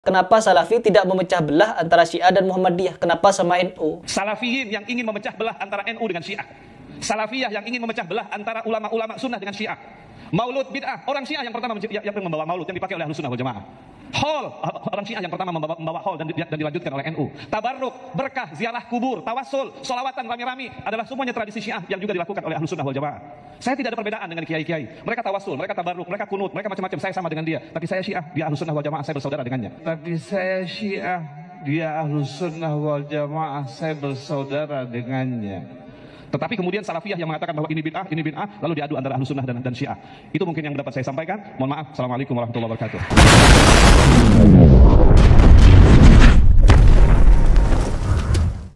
Kenapa Salafi tidak memecah belah antara Syiah dan Muhammadiyah? Kenapa sama NU? Salafiyin yang ingin memecah belah antara NU dengan Syiah. Salafiyah yang ingin memecah belah antara ulama-ulama sunnah dengan Syiah. Maulud bid'ah. Orang Syiah yang pertama yang membawa maulud yang dipakai oleh Ahlus Sunnah wal Jamaah. Haul, orang Syiah yang pertama membawa haul dan dilanjutkan oleh NU. Tabarruk, berkah, ziarah kubur, tawassul, solawatan rame-rame adalah semuanya tradisi Syiah yang juga dilakukan oleh Ahlus Sunnah wal Jamaah. Saya tidak ada perbedaan dengan kiai-kiai. Mereka tawassul, mereka tabarruk, mereka kunut, mereka macam-macam. Saya sama dengan dia. Tapi saya Syiah, dia Ahlus Sunnah wal Jamaah, saya bersaudara dengannya. Tapi saya Syiah, dia Ahlus Sunnah wal Jamaah, saya bersaudara dengannya. Tetapi kemudian Salafiyah yang mengatakan bahwa ini bid'ah, lalu diadu antara Ahlus Sunnah dan Syiah. Itu mungkin yang dapat saya sampaikan. Mohon maaf. Assalamualaikum warahmatullahi wabarakatuh.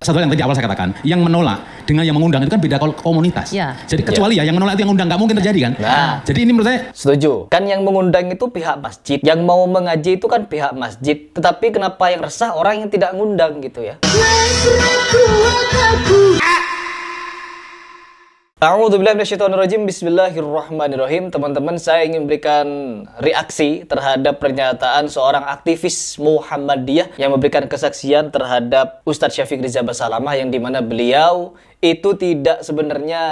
Satu yang tadi awal saya katakan, yang menolak dengan yang mengundang itu kan beda komunitas. Ya. Jadi kecuali ya yang menolak itu yang undang, nggak mungkin terjadi kan. Nah. Jadi ini menurut saya setuju. Kan yang mengundang itu pihak masjid, yang mau mengaji itu kan pihak masjid. Tetapi kenapa yang resah orang yang tidak ngundang gitu ya? A'udzubillahi minasyaitonirrajim. Bismillahirrahmanirrahim. Teman-teman, saya ingin berikan reaksi terhadap pernyataan seorang aktivis Muhammadiyah yang memberikan kesaksian terhadap Ustadz Syafiq Rizal Basalamah, yang dimana beliau itu tidak sebenarnya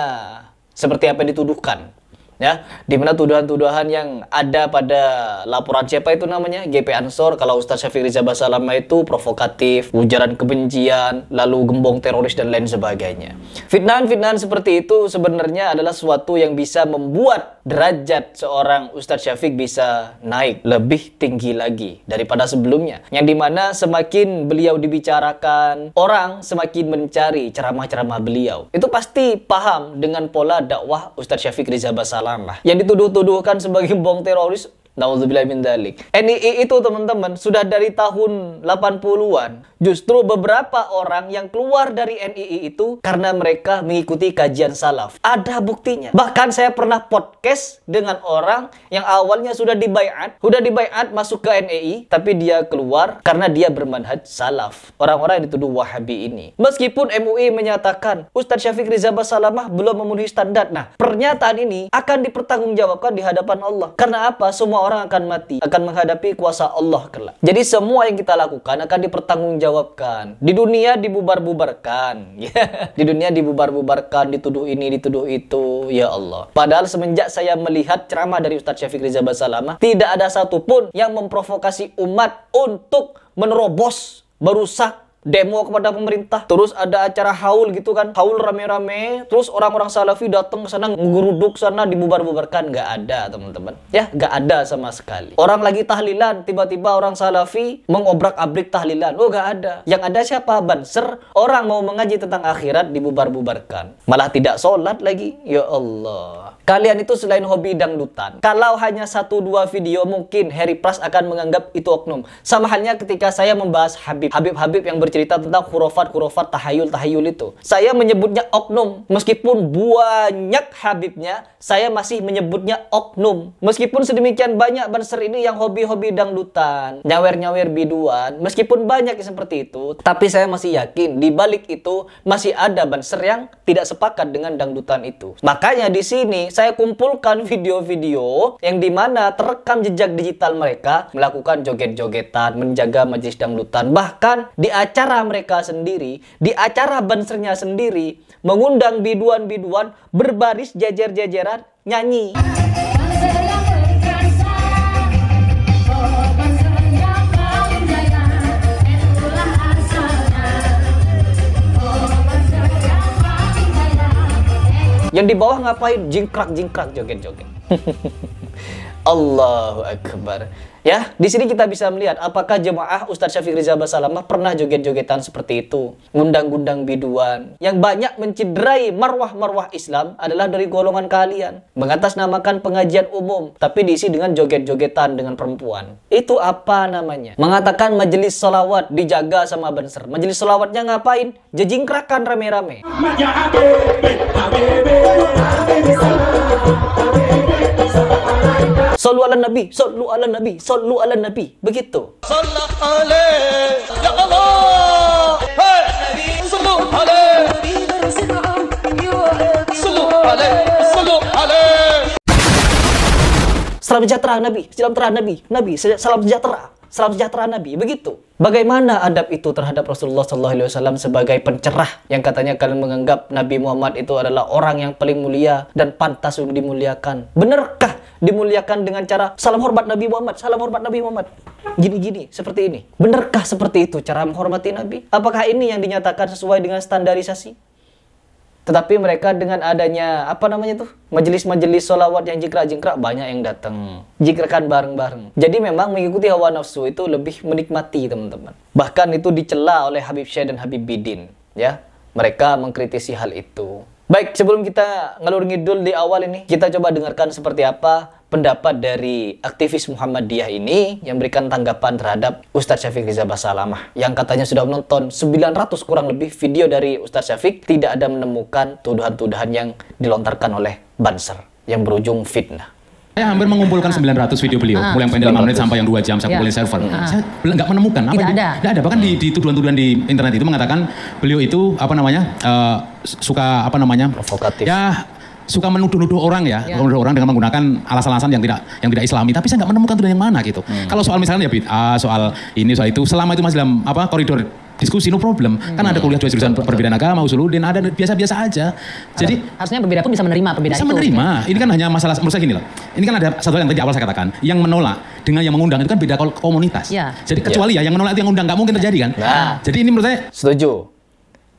seperti apa yang dituduhkan. Ya, dimana tuduhan-tuduhan yang ada pada laporan siapa itu namanya GP Ansor, kalau Ustadz Syafiq Rizal Basalamah itu provokatif, ujaran kebencian, lalu gembong teroris dan lain sebagainya. Fitnahan-fitnahan seperti itu sebenarnya adalah sesuatu yang bisa membuat derajat seorang Ustadz Syafiq bisa naik lebih tinggi lagi daripada sebelumnya. Yang dimana semakin beliau dibicarakan, orang semakin mencari ceramah-ceramah beliau. Itu pasti paham dengan pola dakwah Ustadz Syafiq Rizal Basalamah. Yang dituduh-tuduhkan sebagai bom teroris, na'udzubillah min dzalik. NII itu teman-teman sudah dari tahun 80-an. Justru beberapa orang yang keluar dari NII itu karena mereka mengikuti kajian salaf. Ada buktinya. Bahkan saya pernah podcast dengan orang yang awalnya sudah dibaiat masuk ke NII, tapi dia keluar karena dia bermanhaj salaf. Orang-orang yang dituduh Wahabi ini. Meskipun MUI menyatakan Ustadz Syafiq Rizal Basalamah belum memenuhi standar. Nah, pernyataan ini akan dipertanggungjawabkan di hadapan Allah. Karena apa? Semua orang akan mati, akan menghadapi kuasa Allah kelak. Jadi semua yang kita lakukan akan dipertanggungjawabkan. Di dunia dibubar-bubarkan. Di dunia dibubar-bubarkan, dituduh ini, dituduh itu. Ya Allah. Padahal semenjak saya melihat ceramah dari Ustadz Syafiq Rizal Basalamah, tidak ada satupun yang memprovokasi umat untuk menerobos, merusak, demo kepada pemerintah. Terus ada acara haul gitu kan, haul rame-rame, terus orang-orang Salafi datang ke sana, ngeruduk sana, dibubar-bubarkan. Nggak ada teman-teman, ya nggak ada sama sekali. Orang lagi tahlilan, tiba-tiba orang Salafi mengobrak-abrik tahlilan. Oh nggak ada. Yang ada siapa? Banser. Orang mau mengaji tentang akhirat dibubar-bubarkan, malah tidak sholat lagi. Ya Allah, kalian itu selain hobi dangdutan, kalau hanya 1-2 video mungkin Harry Pras akan menganggap itu oknum. Sama halnya ketika saya membahas Habib yang cerita tentang khurafat, tahayul itu. Saya menyebutnya oknum. Meskipun banyak Habibnya, saya masih menyebutnya oknum. Meskipun sedemikian banyak banser ini yang hobi-hobi dangdutan, nyawer-nyawer biduan, meskipun banyak yang seperti itu, tapi saya masih yakin di balik itu masih ada banser yang tidak sepakat dengan dangdutan itu. Makanya di sini saya kumpulkan video-video yang dimana terekam jejak digital mereka melakukan joget-jogetan, menjaga majelis dangdutan, bahkan di acara mereka sendiri, di acara bansernya sendiri, mengundang biduan-biduan berbaris jajar-jajaran nyanyi. Yang di bawah ngapain? Jingkrak-jingkrak, joget-joget. Allahu Akbar. Ya, di sini kita bisa melihat apakah jemaah Ustadz Syafiq Rizal Basalamah pernah joget-jogetan seperti itu, ngundang-ngundang biduan. Yang banyak mencederai marwah-marwah Islam adalah dari golongan kalian, mengatasnamakan pengajian umum, tapi diisi dengan joget-jogetan dengan perempuan. Itu apa namanya? Mengatakan majelis sholawat dijaga sama banser. Majelis sholawatnya ngapain? Jejingkrakan rame-rame. Sallu ala nabi, sallu ala nabi, sallu ala nabi. Begitu. Sallu alaihi ya Allah. Hey, sallu alaihi. Sallu alaihi, sallu alaihi. Salam sejahtera Nabi, salam sejahtera Nabi, salam sejahtera. salam sejahtera Nabi. Begitu. Bagaimana adab itu terhadap Rasulullah SAW sebagai pencerah yang katanya kalian menganggap Nabi Muhammad itu adalah orang yang paling mulia dan pantas untuk dimuliakan. Benarkah dimuliakan dengan cara salam hormat Nabi Muhammad, salam hormat Nabi Muhammad? Gini-gini, seperti ini. Benarkah seperti itu cara menghormati Nabi? Apakah ini yang dinyatakan sesuai dengan standarisasi? Tetapi mereka dengan adanya majelis-majelis sholawat yang jingkrak-jingkrak, banyak yang datang, jikrakan bareng-bareng. Jadi memang mengikuti hawa nafsu itu lebih menikmati, teman-teman. Bahkan itu dicela oleh Habib Syekh dan Habib Bidin, ya. Mereka mengkritisi hal itu. Baik, sebelum kita ngalur ngidul di awal ini, kita coba dengarkan seperti apa pendapat dari aktivis Muhammadiyah ini yang berikan tanggapan terhadap Ustadz Syafiq Riza Basalamah yang katanya sudah menonton 900 kurang lebih video dari Ustadz Syafiq, tidak ada menemukan tuduhan-tuduhan yang dilontarkan oleh Banser yang berujung fitnah. Saya hampir mengumpulkan 900 video beliau, mulai yang pendek 5 menit sampai yang 2 jam saya kumpulin server. Saya nggak menemukan apa tidak ada. Bahkan di tuduhan-tuduhan di internet itu mengatakan beliau itu suka provokatif. Ya, suka menuduh-nuduh orang menuduh orang dengan menggunakan alasan-alasan yang tidak Islami, tapi saya nggak menemukan tuduhan yang mana gitu. Kalau soal misalnya ya bid'ah, soal ini soal itu, selama itu masih dalam koridor diskusi, no problem. Kan ada kuliah 2 jurusan perbedaan agama, usuluddin, ada biasa-biasa aja. Jadi harusnya berbeda pun bisa menerima perbedaan bisa itu. menerima. Ini kan hanya masalah, menurut saya gini loh. Ini kan ada satu hal yang tadi awal saya katakan, yang menolak dengan yang mengundang itu kan beda komunitas. Ya. Jadi kecuali yang menolak itu yang undang, nggak mungkin terjadi kan. Nah. Jadi ini menurut saya setuju.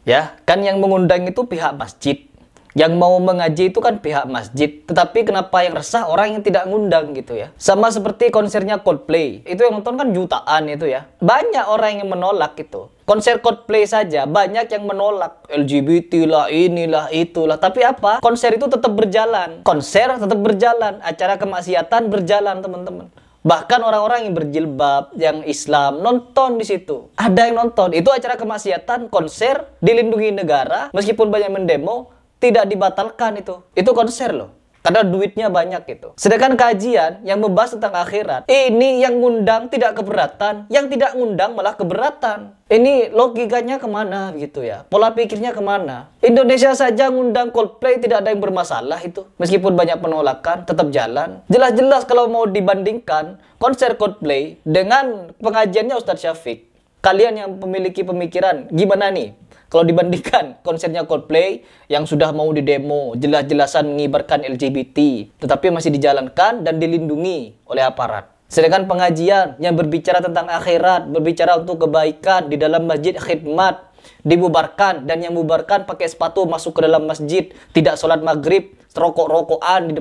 Ya, kan yang mengundang itu pihak masjid. Yang mau mengaji itu kan pihak masjid. Tetapi kenapa yang resah orang yang tidak ngundang gitu ya. Sama seperti konsernya Coldplay. Itu yang nonton kan jutaan itu ya. Banyak orang yang menolak itu. Konser Coldplay saja banyak yang menolak. LGBT lah, inilah, itulah. Tapi apa? Konser itu tetap berjalan. Konser tetap berjalan. Acara kemaksiatan berjalan, teman-teman. Bahkan orang-orang yang berjilbab, yang Islam, nonton di situ. Ada yang nonton. Itu acara kemaksiatan, konser, dilindungi negara. Meskipun banyak mendemo, tidak dibatalkan itu. Itu konser loh. Karena duitnya banyak gitu. Sedangkan kajian yang membahas tentang akhirat, ini yang ngundang tidak keberatan, yang tidak ngundang malah keberatan. Ini logikanya kemana gitu ya? Pola pikirnya kemana? Indonesia saja ngundang Coldplay tidak ada yang bermasalah itu. Meskipun banyak penolakan, tetap jalan. Jelas-jelas kalau mau dibandingkan konser Coldplay dengan pengajiannya Ustadz Syafiq, kalian yang memiliki pemikiran gimana nih? Kalau dibandingkan konsernya Coldplay yang sudah mau didemo, jelas-jelasan mengibarkan LGBT, tetapi masih dijalankan dan dilindungi oleh aparat. Sedangkan pengajian yang berbicara tentang akhirat, berbicara untuk kebaikan di dalam masjid khidmat, dibubarkan, dan yang membubarkan pakai sepatu masuk ke dalam masjid, tidak sholat maghrib, rokok-rokokan di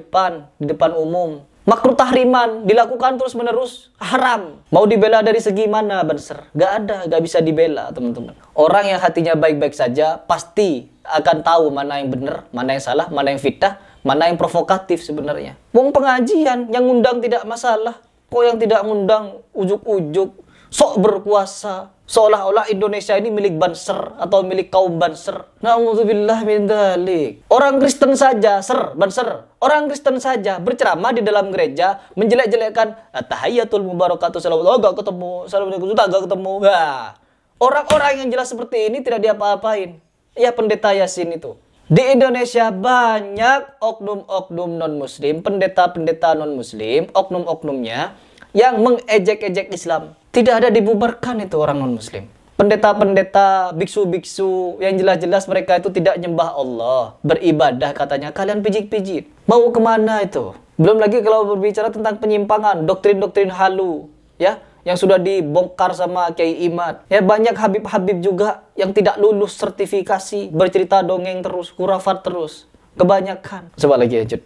depan umum. Makruh tahriman dilakukan terus menerus, haram. Mau dibela dari segi mana, Banser? Gak ada, gak bisa dibela, teman-teman. Orang yang hatinya baik-baik saja pasti akan tahu mana yang benar, mana yang salah, mana yang fitnah, mana yang provokatif sebenarnya. Wong pengajian yang ngundang tidak masalah, kok yang tidak ngundang ujuk-ujuk sok berkuasa, seolah-olah Indonesia ini milik Banser atau milik kaum Banser. Na'udzubillah min dzalik. Orang Kristen saja, Banser. Orang Kristen saja berceramah di dalam gereja menjelek-jelekkan tahiyatul mubarakatuh salawat, gak ketemu, assalamualaikum, gak ketemu. Nah, orang-orang yang jelas seperti ini tidak diapa-apain. Ya pendeta Yasin itu. Di Indonesia banyak oknum-oknum non-muslim, pendeta-pendeta non-muslim, oknum-oknumnya yang mengejek-ejek Islam. Tidak ada dibubarkan itu orang non-muslim. Pendeta-pendeta, biksu-biksu yang jelas-jelas mereka itu tidak nyembah Allah, beribadah katanya, kalian pijit-pijit. Mau kemana itu? Belum lagi kalau berbicara tentang penyimpangan, doktrin-doktrin halu, ya, yang sudah dibongkar sama Kiai Imad. Ya, banyak habib-habib juga yang tidak lulus sertifikasi, bercerita dongeng terus, khurafat terus. Kebanyakan. Coba lagi ya, Jud.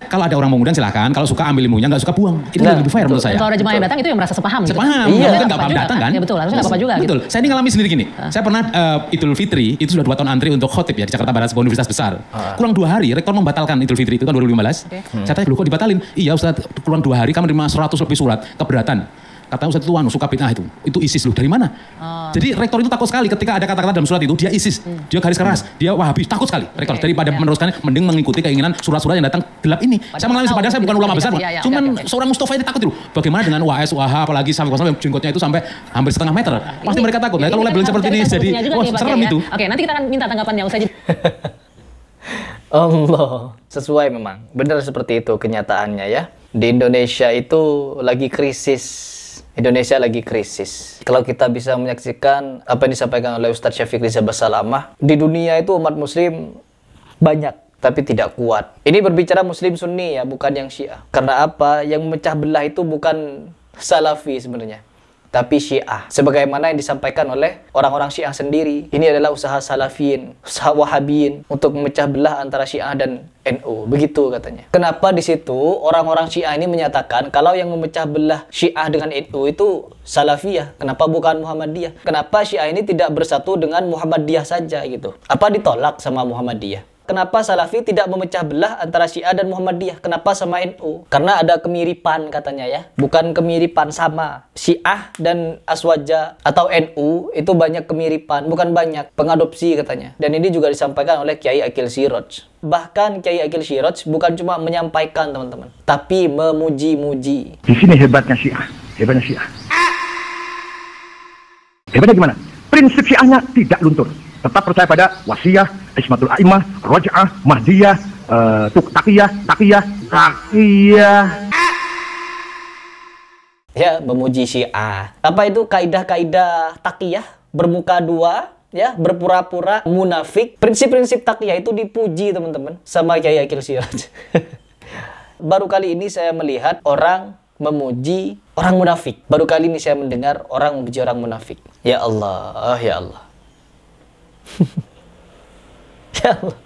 Kalau ada orang mengundang silahkan, kalau suka ambil ilmunya, nggak suka buang. Itu lebih fair menurut saya. Kalau ada jemaah yang datang itu yang merasa sepaham. Sepaham, gitu. mungkin nggak paham datang kan? Ya betul, harusnya nggak apa-apa juga. Betul, saya ini ngalami sendiri gini. Saya pernah Idul Fitri, itu sudah 2 tahun antri untuk khotib ya di Jakarta Barat, sebuah universitas besar. Kurang 2 hari, rektor membatalkan Idul Fitri itu tahun 2015. Saya tanya, loh kok dibatalin? Iya Ustaz, kurang 2 hari kami menerima 100 lebih surat, keberatan. Kata Ustaz itu suka bid'ah itu ISIS loh, dari mana? Jadi rektor itu takut sekali ketika ada kata-kata dalam surat itu, dia ISIS, dia garis keras, dia Wahabi, takut sekali rektor. Daripada meneruskan, mending mengikuti keinginan surat-surat yang datang gelap ini. Saya mengalami padahal saya bukan ulama besar, cuman seorang Mustafa ini takut itu. Bagaimana dengan WAS, WAH, apalagi sampai yang jenggotnya itu sampai hampir setengah meter. Pasti mereka takut. Nah, kalau labelin seperti ini jadi, wah serem itu. Oke, nanti kita akan minta tanggapannya usai jeda. Allah, sesuai memang. Benar seperti itu kenyataannya ya. Di Indonesia itu lagi krisis Indonesia lagi krisis. Kalau kita bisa menyaksikan apa yang disampaikan oleh Ustadz Syafiq Riza Basalamah, di dunia itu umat muslim banyak, tapi tidak kuat. Ini berbicara muslim sunni ya, bukan yang syiah. Karena apa? Yang memecah belah itu bukan salafi sebenarnya, tapi syiah. Sebagaimana yang disampaikan oleh orang-orang syiah sendiri. Ini adalah usaha salafiyin, usaha wahabiyin untuk memecah belah antara syiah dan NU. Begitu katanya. Kenapa di situ orang-orang syiah ini menyatakan kalau yang memecah belah syiah dengan NU itu salafiyah? Kenapa bukan Muhammadiyah? Kenapa syiah ini tidak bersatu dengan Muhammadiyah saja gitu? Apa ditolak sama Muhammadiyah? Kenapa Salafi tidak memecah belah antara Syiah dan Muhammadiyah? Kenapa sama NU? Karena ada kemiripan katanya ya. Bukan kemiripan, sama. Syiah dan Aswaja atau NU itu banyak kemiripan. Bukan banyak, pengadopsi katanya. Dan ini juga disampaikan oleh Kiai Aqil Siraj. Bahkan Kiai Aqil Siraj bukan cuma menyampaikan teman-teman, tapi memuji-muji. Di sini hebatnya Syiah. Hebatnya Syiah. Hebatnya gimana? Prinsip Syiahnya tidak luntur. Tetap percaya pada wasiyah, ismatul a'imah, roja'ah, mahdiyah, taqiyah. Ya, memuji Syiah. Apa itu kaidah-kaidah taqiyah? Bermuka dua, ya, berpura-pura munafik. Prinsip-prinsip taqiyah itu dipuji teman-teman sama Kiai Aqil Siraj. Baru kali ini saya melihat orang memuji orang munafik. Baru kali ini saya mendengar orang memuji orang munafik. Ya Allah, ya Allah. Ya Allah.